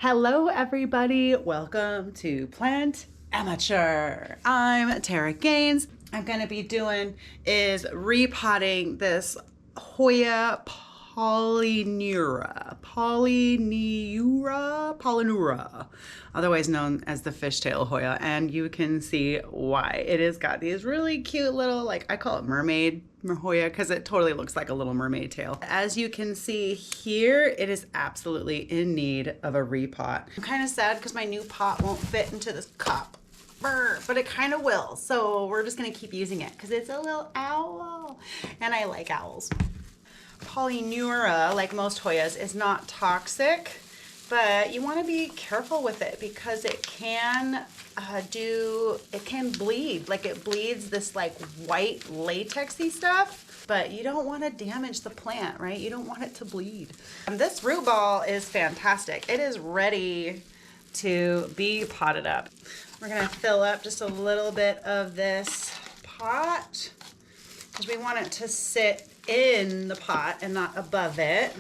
Hello everybody, welcome to Plant Amateur. I'm Tara Gaines. I'm gonna be doing is repotting this Hoya Polyneura, otherwise known as the fishtail Hoya, and you can see why. It has got these really cute little, like I call it mermaid Hoya because it totally looks like a little mermaid tail. As you can see here, it is absolutely in need of a repot. I'm kind of sad because my new pot won't fit into this cup. But it kind of will, so we're just gonna keep using it because it's a little owl and I like owls. Polyneura, like most Hoyas, is not toxic, but you want to be careful with it because it can bleed. Like it bleeds this like white latexy stuff, but you don't want to damage the plant, right? You don't want it to bleed. This root ball is fantastic. It is ready to be potted up. We're gonna fill up just a little bit of this pot because we want it to sit in the pot and not above it.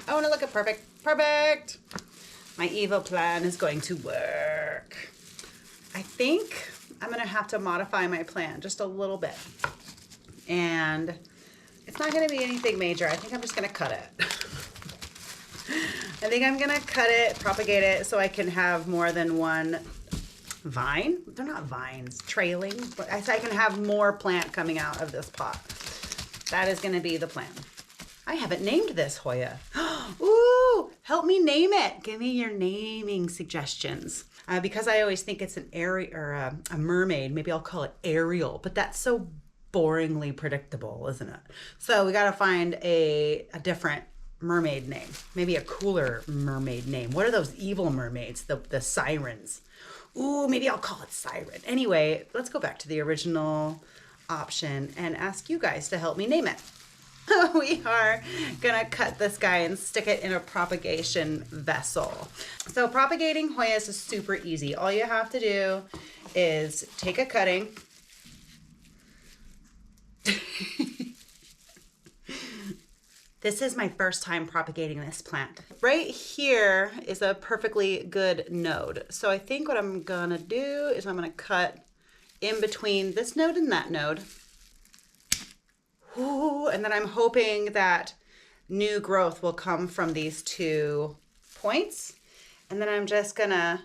Oh, and look at perfect. Perfect. My evil plan is going to work. I think I'm gonna have to modify my plan just a little bit. And it's not gonna be anything major. I think I'm just gonna cut it. I think I'm gonna cut it, propagate it, so I can have more than one vine. They're not vines, trailing, but I can have more plant coming out of this pot. That is gonna be the plan. I haven't named this Hoya. Ooh, help me name it. Give me your naming suggestions. Because I always think it's an Ariel or a mermaid, maybe I'll call it Ariel, but that's so boringly predictable, isn't it? So we gotta find a different mermaid name, maybe a cooler mermaid name. What are those evil mermaids, the sirens? Ooh, maybe I'll call it Siren. Anyway, let's go back to the original option and ask you guys to help me name it. We are gonna cut this guy and stick it in a propagation vessel. So propagating Hoyas is super easy. All you have to do is take a cutting. This is my first time propagating this plant. Right here is a perfectly good node. So I think what I'm gonna do is I'm gonna cut in between this node and that node. Ooh, and then I'm hoping that new growth will come from these 2 points. And then I'm just gonna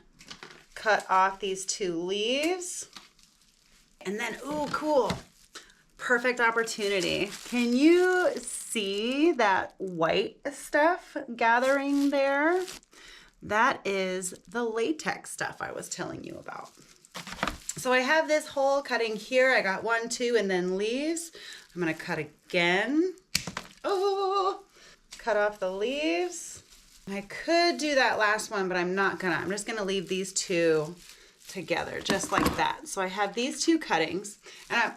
cut off these 2 leaves. And then, ooh, cool. Perfect opportunity. Can you see that white stuff gathering there? That is the latex stuff I was telling you about. So I have this whole cutting here. I got 1, 2, and then leaves. I'm gonna cut again. Oh, cut off the leaves. I could do that last one, but I'm not gonna. I'm just gonna leave these 2 together, just like that. So I have these 2 cuttings, and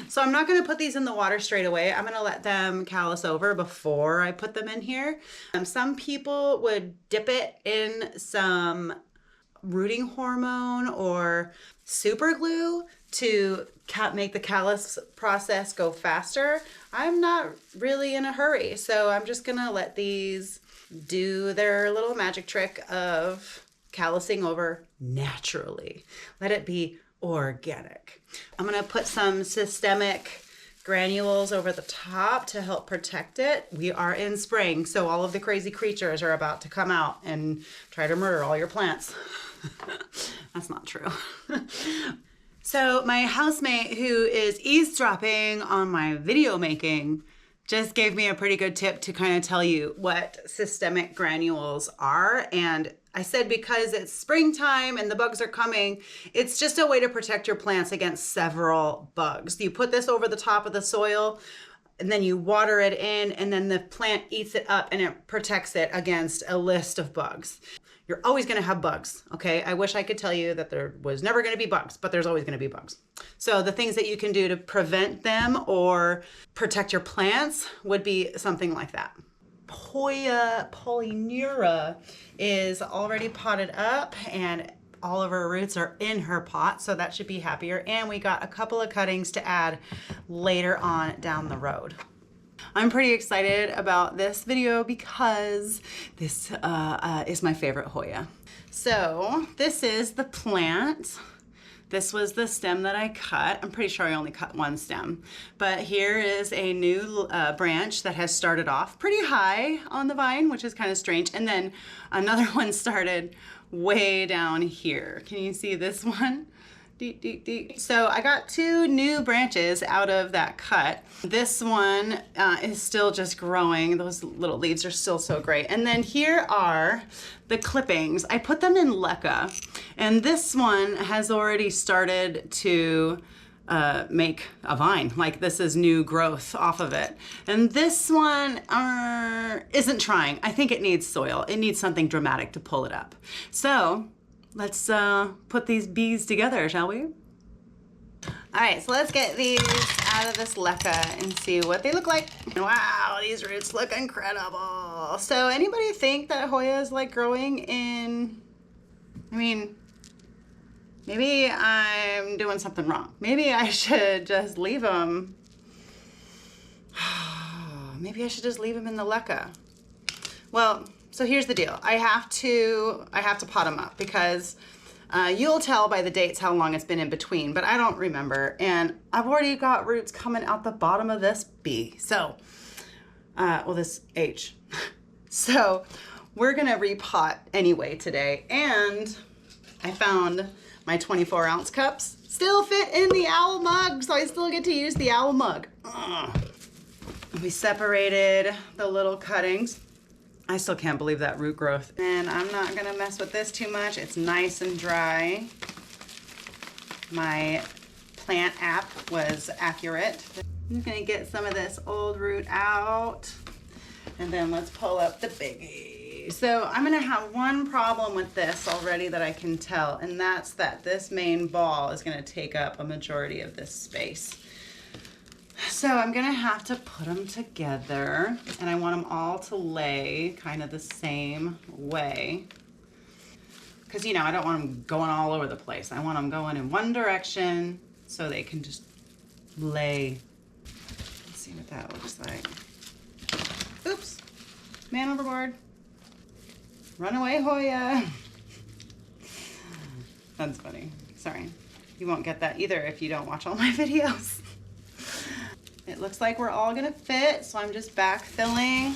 so I'm not gonna put these in the water straight away. I'm gonna let them callus over before I put them in here. Some people would dip it in some rooting hormone or super glue to make the callus process go faster. I'm not really in a hurry, so I'm just gonna let these do their little magic trick of callusing over naturally. Let it be organic. I'm gonna put some systemic granules over the top to help protect it. We are in spring, so all of the crazy creatures are about to come out and try to murder all your plants. That's not true. So my housemate, who is eavesdropping on my video making, just gave me a pretty good tip to kind of tell you what systemic granules are. And I said because it's springtime and the bugs are coming, it's just a way to protect your plants against several bugs. You put this over the top of the soil and then you water it in, and then the plant eats it up and it protects it against a list of bugs. You're always gonna have bugs, okay? I wish I could tell you that there was never gonna be bugs, but there's always gonna be bugs. So the things that you can do to prevent them or protect your plants would be something like that. Hoya Polyneura is already potted up and all of her roots are in her pot, so that should be happier. And we got a couple of cuttings to add later on down the road. I'm pretty excited about this video because this is my favorite Hoya. So this is the plant. This was the stem that I cut. I'm pretty sure I only cut one stem, but here is a new branch that has started off pretty high on the vine, which is kind of strange. And then another one started way down here. Can you see this one? So I got two new branches out of that cut. This one is still just growing. Those little leaves are still so great. And then here are the clippings. I put them in Leca, and this one has already started to make a vine. Like, this is new growth off of it. And this one isn't trying. I think it needs soil. It needs something dramatic to pull it up. So let's put these bees together, shall we? All right, so let's get these out of this Leca and see what they look like. Wow, these roots look incredible. So anybody think that Hoya is like growing in, I mean, maybe I'm doing something wrong. Maybe I should just leave them. Maybe I should just leave them in the Leca. Well, so here's the deal. I have to pot them up because you'll tell by the dates how long it's been in between, but I don't remember. And I've already got roots coming out the bottom of this B. So, well, this H. So we're gonna repot anyway today. And I found my 24-ounce cups still fit in the owl mug, so I still get to use the owl mug. We separated the little cuttings. I still can't believe that root growth. And I'm not gonna mess with this too much. It's nice and dry. My plant app was accurate. I'm gonna get some of this old root out, and then let's pull up the biggie. So I'm gonna have one problem with this already that I can tell, and that's that this main ball is gonna take up a majority of this space. So I'm gonna have to put them together, and I want them all to lay kind of the same way. Because, you know, I don't want them going all over the place. I want them going in one direction so they can just lay. Let's see what that looks like. Oops, man overboard. Run away, Hoya. That's funny. Sorry. You won't get that either if you don't watch all my videos. It looks like we're all gonna fit, so I'm just backfilling.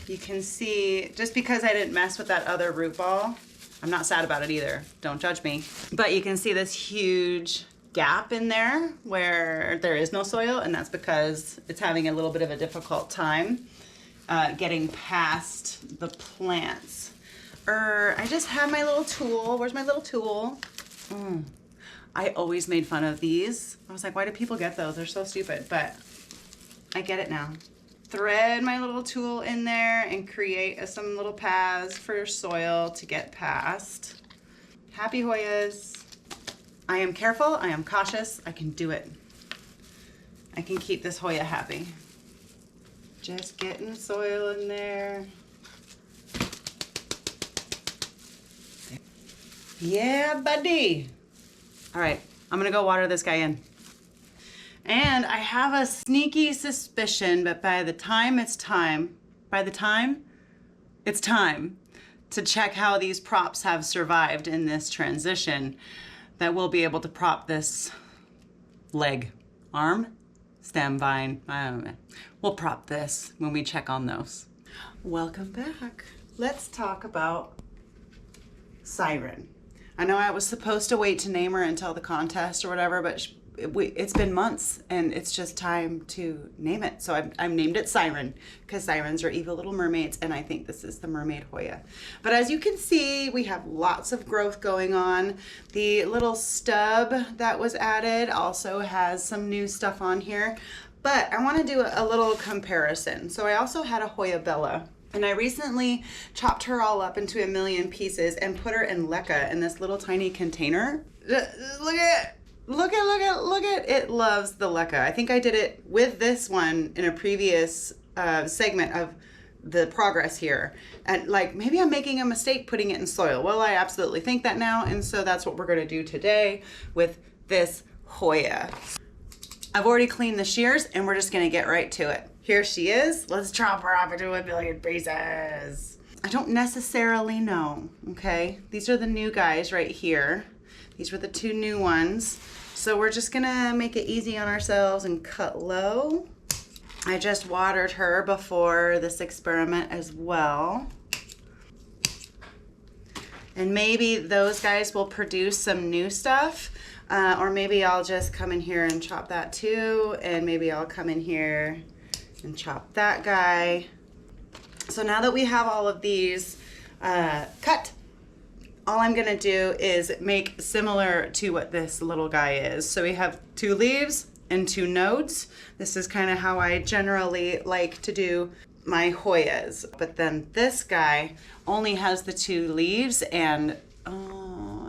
You can see, just because I didn't mess with that other root ball, I'm not sad about it either, don't judge me. But you can see this huge gap in there where there is no soil, and that's because it's having a little bit of a difficult time getting past the plants. I just have my little tool. Where's my little tool? I always made fun of these. I was like, why do people get those? They're so stupid, but I get it now. Thread my little tool in there and create some little paths for soil to get past. Happy Hoyas. I am careful, I am cautious, I can do it. I can keep this Hoya happy. Just getting soil in there. Yeah, buddy. All right, I'm gonna go water this guy in. And I have a sneaky suspicion, but by the time it's time to check how these props have survived in this transition, that we'll be able to prop this leg, arm, stem, vine, I don't know. We'll prop this when we check on those. Welcome back. Let's talk about Siren. I know I was supposed to wait to name her until the contest or whatever, but it's been months and it's just time to name it. So I've named it Siren because sirens are evil little mermaids, and I think this is the mermaid Hoya. But as you can see, we have lots of growth going on. The little stub that was added also has some new stuff on here, but I want to do a little comparison. So I also had a Hoya Bella, and I recently chopped her all up into a million pieces and put her in Leca in this little tiny container. Look at it. Look at it loves the Leca. I think I did it with this one in a previous segment of the progress here. And like, maybe I'm making a mistake putting it in soil. Well, I absolutely think that now. And so that's what we're gonna do today with this Hoya. I've already cleaned the shears and we're just gonna get right to it. Here she is. Let's chop her off into a million pieces. I don't necessarily know, okay? These are the new guys right here. These were the two new ones. So we're just gonna make it easy on ourselves and cut low. I just watered her before this experiment as well. And maybe those guys will produce some new stuff. Or maybe I'll just come in here and chop that too. And maybe I'll come in here and chop that guy. So now that we have all of these cut, all I'm gonna do is make similar to what this little guy is. So we have 2 leaves and 2 nodes. This is kind of how I generally like to do my Hoyas. But then this guy only has the 2 leaves, and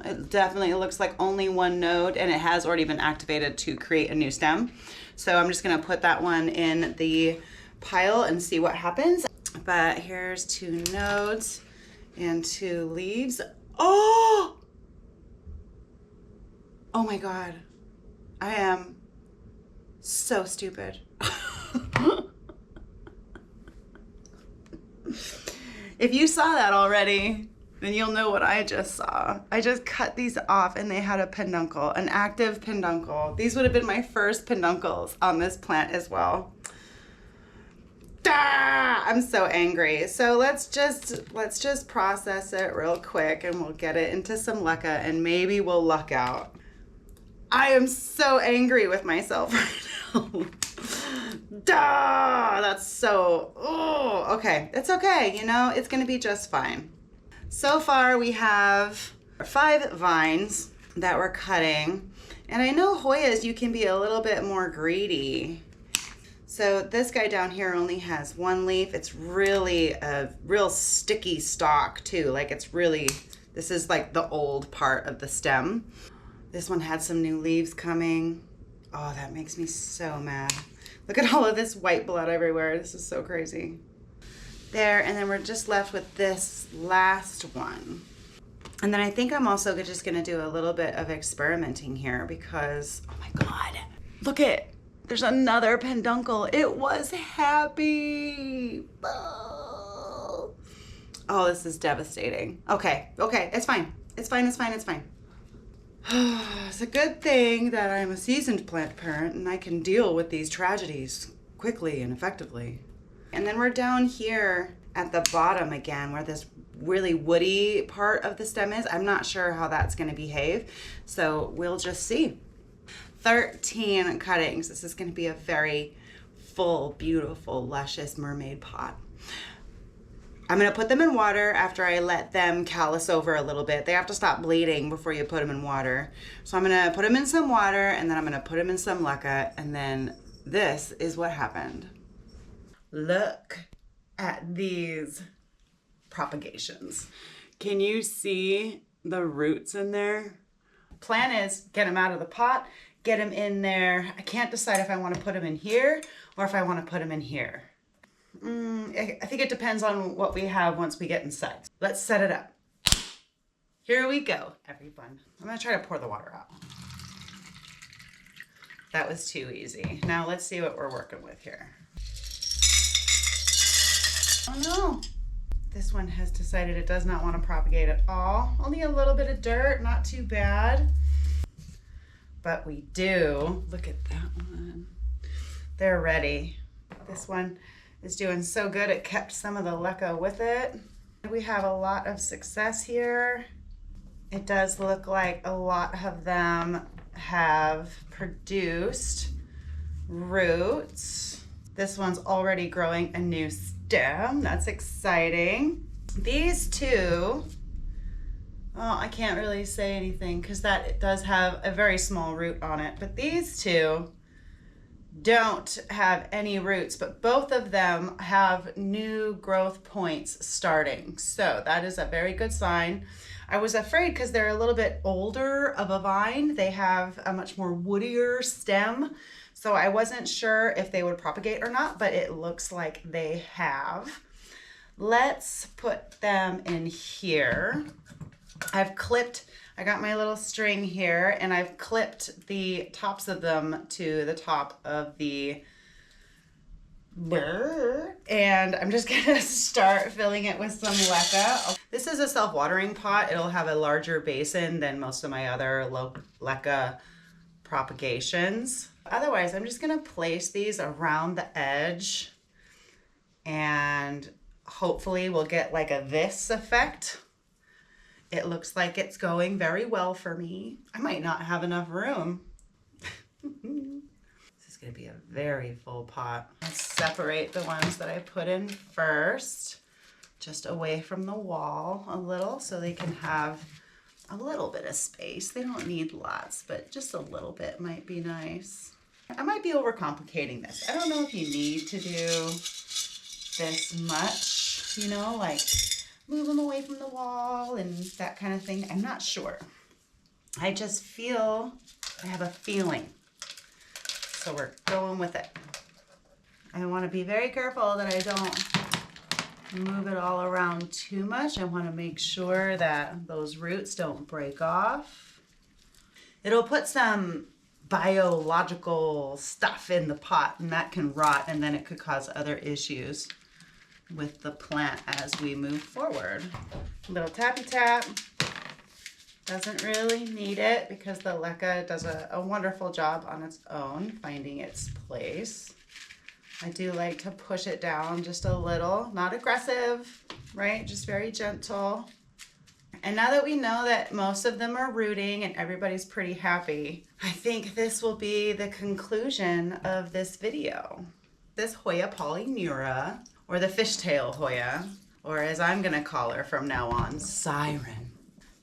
it definitely looks like only 1 node, and it has already been activated to create a new stem. So I'm just gonna put that one in the pile and see what happens. But here's 2 nodes and 2 leaves. Oh! Oh my God. I am so stupid. If you saw that already, then you'll know what I just saw. I just cut these off and they had a peduncle, an active peduncle. These would have been my first peduncles on this plant as well. I'm so angry. So let's just process it real quick and we'll get it into some Leca and maybe we'll luck out. I am so angry with myself right now. That's so, okay. It's okay, you know, it's gonna be just fine. So far we have 5 vines that we're cutting. And I know Hoyas, you can be a little bit more greedy. So this guy down here only has 1 leaf. It's really a real sticky stalk too. Like it's really, this is like the old part of the stem. This one had some new leaves coming. Oh, that makes me so mad. Look at all of this white blood everywhere. This is so crazy. There, and then we're just left with this last one. And then I think I'm also just gonna do a little bit of experimenting here because, oh my God, look at, there's another peduncle. It was happy. Oh, this is devastating. Okay, it's fine. It's fine. It's a good thing that I'm a seasoned plant parent and I can deal with these tragedies quickly and effectively. And then we're down here at the bottom again where this really woody part of the stem is. I'm not sure how that's going to behave, so we'll just see. 13 cuttings. This is going to be a very full, beautiful, luscious mermaid pot. I'm going to put them in water after I let them callus over a little bit. They have to stop bleeding before you put them in water. So I'm going to put them in some water and then I'm going to put them in some Leca, and then this is what happened. Look at these propagations. Can you see the roots in there? Plan is get them out of the pot, get them in there. I can't decide if I want to put them in here or if I want to put them in here. I think it depends on what we have once we get inside. Let's set it up. Here we go, everyone. I'm gonna try to pour the water out. That was too easy. Now let's see what we're working with here. Oh no. This one has decided it does not want to propagate at all. Only a little bit of dirt, not too bad. But we do. Look at that one. They're ready. This one is doing so good it kept some of the Leca with it. We have a lot of success here. It does look like a lot of them have produced roots. This one's already growing a new stem. That's exciting. These two, oh, I can't really say anything because that does have a very small root on it, but these two don't have any roots, but both of them have new growth points starting. So that is a very good sign. I was afraid because they're a little bit older of a vine. They have a much more woodier stem. So I wasn't sure if they would propagate or not, but it looks like they have. Let's put them in here. I got my little string here and I've clipped the tops of them to the top of the And I'm just gonna start filling it with some Leca. This is a self-watering pot. It'll have a larger basin than most of my other Leca propagations. Otherwise, I'm just gonna place these around the edge and hopefully we'll get like a this effect. It looks like it's going very well for me. I might not have enough room. This is gonna be a very full pot. Let's separate the ones that I put in first, just away from the wall a little so they can have a little bit of space. They don't need lots, but just a little bit might be nice. I might be overcomplicating this. I don't know if you need to do this much, you know, like move them away from the wall and that kind of thing. I'm not sure. I just feel, I have a feeling. So we're going with it. I want to be very careful that I don't move it all around too much. I want to make sure that those roots don't break off. It'll put some biological stuff in the pot and that can rot and then it could cause other issues with the plant as we move forward. A little tappy tap. Doesn't really need it because the Leca does a wonderful job on its own finding its place. I do like to push it down just a little, not aggressive, right? Just very gentle. And now that we know that most of them are rooting and everybody's pretty happy, I think this will be the conclusion of this video. This Hoya Polyneura, or the fishtail Hoya, or as I'm gonna call her from now on, Siren.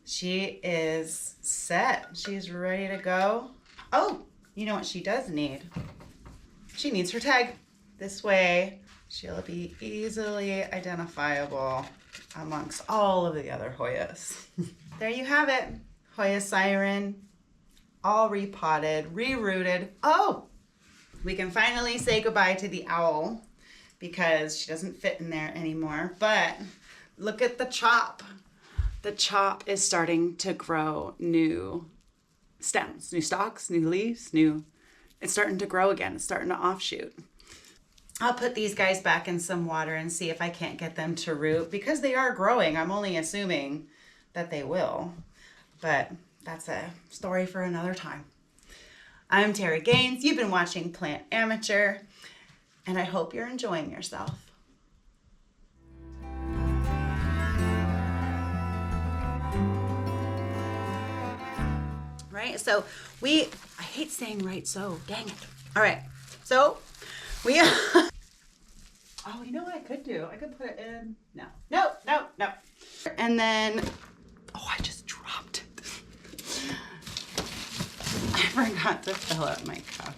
She is set. She's ready to go. Oh, you know what she does need? She needs her tag. This way, she'll be easily identifiable amongst all of the other Hoyas. There you have it. Hoya Siren, all repotted, re-rooted. Oh, we can finally say goodbye to the owl because she doesn't fit in there anymore. But look at the chop. The chop is starting to grow new stems, new stalks, new leaves, it's starting to grow again. It's starting to offshoot. I'll put these guys back in some water and see if I can't get them to root because they are growing. I'm only assuming that they will, but that's a story for another time. I'm Terry Gaines. You've been watching Plant Amateur, and I hope you're enjoying yourself. Right, so I hate saying right so, dang it. All right, so we, oh, you know what I could do? I could put it in, no. And then, oh, I just dropped it. I forgot to fill up my cup.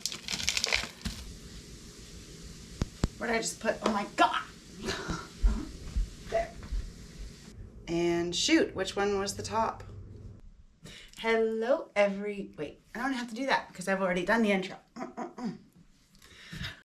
Where did I just put, oh my God. There. And shoot, which one was the top? Hello, wait, I don't have to do that because I've already done the intro.